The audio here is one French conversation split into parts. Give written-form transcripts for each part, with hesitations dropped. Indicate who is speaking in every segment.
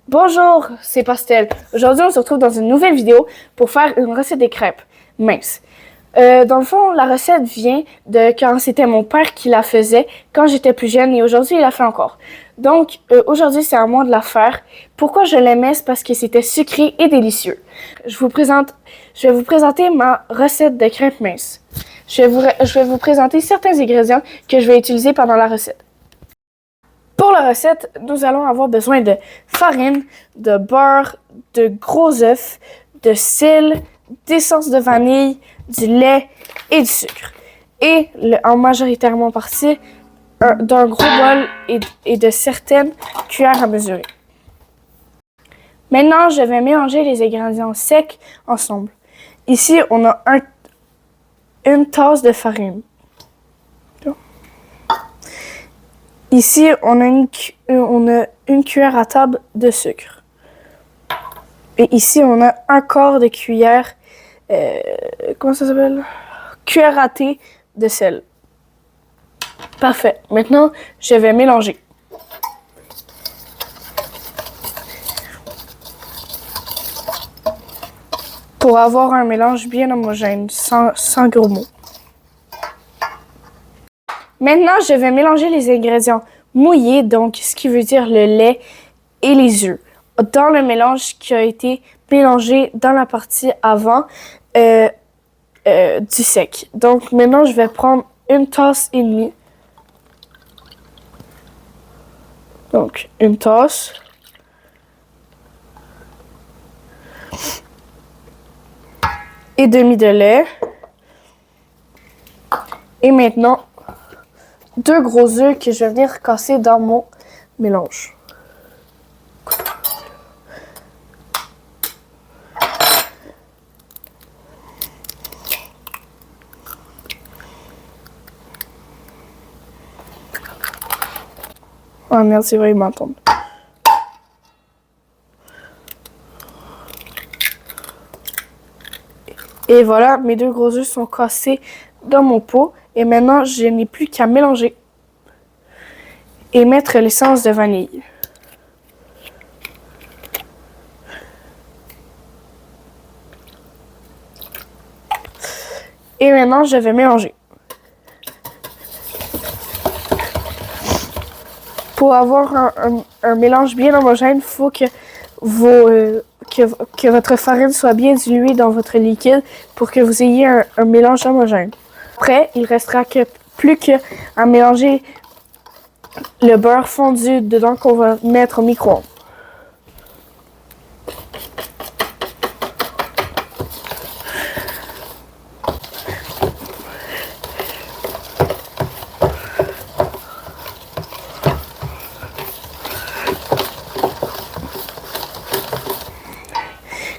Speaker 1: Bonjour, c'est Pastel. Aujourd'hui, on se retrouve dans une nouvelle vidéo pour faire une recette des crêpes minces. Dans le fond, la recette vient de quand c'était mon père qui la faisait quand j'étais plus jeune et aujourd'hui, il la fait encore. Donc, aujourd'hui, c'est à moi de la faire. Pourquoi je l'aimais? C'est parce que c'était sucré et délicieux. Je vais vous présenter ma recette de crêpes minces. Je vais vous présenter certains ingrédients que je vais utiliser pendant la recette. Pour la recette, nous allons avoir besoin de farine, de beurre, de gros œufs, de sel, d'essence de vanille, du lait et du sucre. Et en majoritairement partie, d'un gros bol et de certaines cuillères à mesurer. Maintenant, je vais mélanger les ingrédients secs ensemble. Ici, on a une tasse de farine. Ici, on a une cuillère à table de sucre. Et ici, on a un quart de cuillère, comment ça s'appelle? Cuillère à thé de sel. Parfait. Maintenant, je vais mélanger. Pour avoir un mélange bien homogène, sans gros mots. Maintenant, je vais mélanger les ingrédients mouillés, donc ce qui veut dire le lait et les œufs, dans le mélange qui a été mélangé dans la partie avant du sec. Donc maintenant, je vais prendre une tasse et demie. Donc une tasse. Et demi de lait. Et maintenant, 2 gros œufs que je vais venir casser dans mon mélange. Oh merde, c'est vrai, ils m'entendent. Et voilà, mes 2 gros œufs sont cassés dans mon pot. Et maintenant, je n'ai plus qu'à mélanger et mettre l'essence de vanille. Et maintenant, je vais mélanger. Pour avoir un mélange bien homogène, il faut que votre farine soit bien diluée dans votre liquide pour que vous ayez un mélange homogène. Après, il restera plus qu'à mélanger le beurre fondu dedans qu'on va mettre au micro-ondes.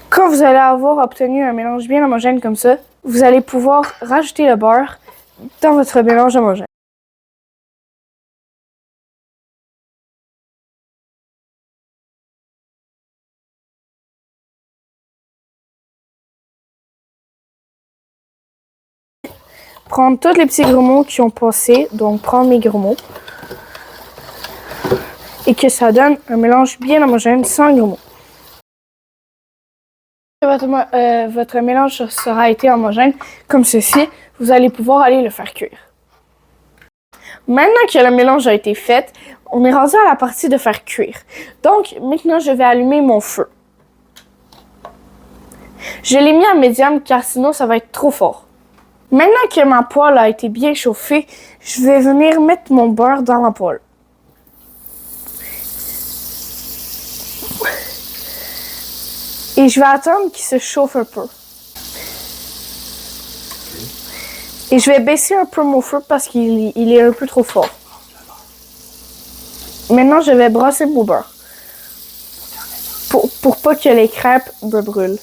Speaker 1: Quand vous allez avoir obtenu un mélange bien homogène comme ça, vous allez pouvoir rajouter le beurre dans votre mélange homogène. Prendre tous les petits grumeaux qui ont passé, donc prendre mes grumeaux, et que ça donne un mélange bien homogène sans grumeaux. Votre mélange sera été homogène comme ceci, vous allez pouvoir aller le faire cuire. Maintenant que le mélange a été fait, on est rendu à la partie de faire cuire. Donc maintenant, je vais allumer mon feu. Je l'ai mis à médium car sinon ça va être trop fort. Maintenant que ma poêle a été bien chauffée, je vais venir mettre mon beurre dans la poêle. Et je vais attendre qu'il se chauffe un peu. Et je vais baisser un peu mon feu parce qu'il est un peu trop fort. Maintenant, je vais brasser mon beurre. Pour pas que les crêpes me brûlent.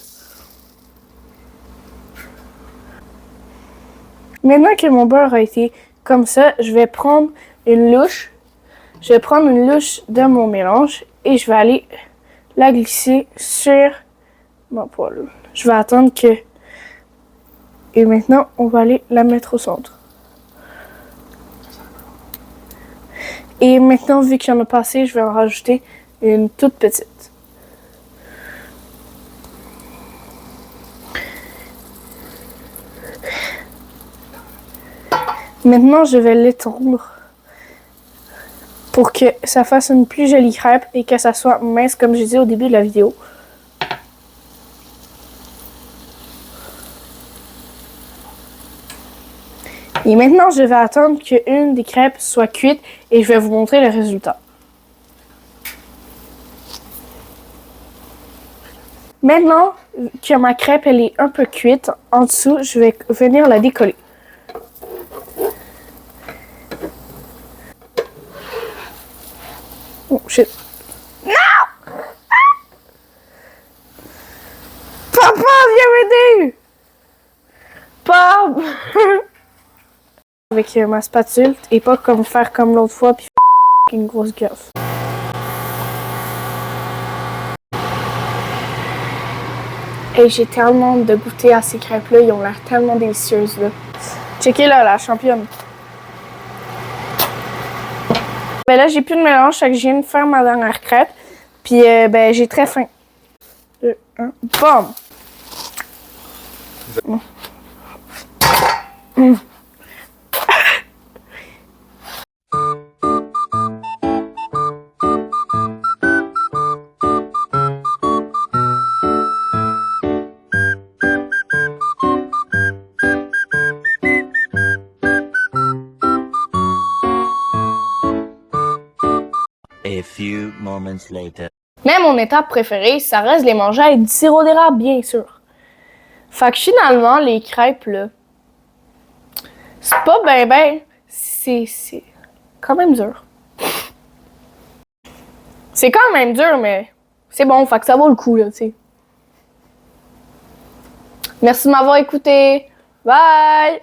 Speaker 1: Maintenant que mon beurre a été comme ça, je vais prendre une louche. Je vais prendre une louche de mon mélange et je vais aller la glisser sur ma poêle. Je vais attendre que... Et maintenant, on va aller la mettre au centre. Et maintenant, vu qu'il y en a pas assez, je vais en rajouter une toute petite. Maintenant, je vais l'étendre pour que ça fasse une plus jolie crêpe et que ça soit mince comme je disais au début de la vidéo. Et maintenant, je vais attendre qu'une des crêpes soit cuite et je vais vous montrer le résultat. Maintenant que ma crêpe elle est un peu cuite, en dessous, je vais venir la décoller. Oh shit. Non! Papa, viens m'aider! Papa! Avec ma spatule et pas comme faire comme l'autre fois puis une grosse gaffe. Et j'ai tellement de goûter à ces crêpes-là, ils ont l'air tellement délicieuses là. Checkez là, la championne. Ben là, j'ai plus de mélange, fait que je viens de faire ma dernière crêpe. Puis ben j'ai très faim. 2, 1, BAM!
Speaker 2: A few moments later.
Speaker 1: Mais mon étape préférée, ça reste de les manger avec du sirop d'érable, bien sûr. Fait que finalement, les crêpes, là, c'est pas ben, c'est quand même dur. C'est quand même dur, mais c'est bon, fait que ça vaut le coup, là, tu sais. Merci de m'avoir écouté. Bye!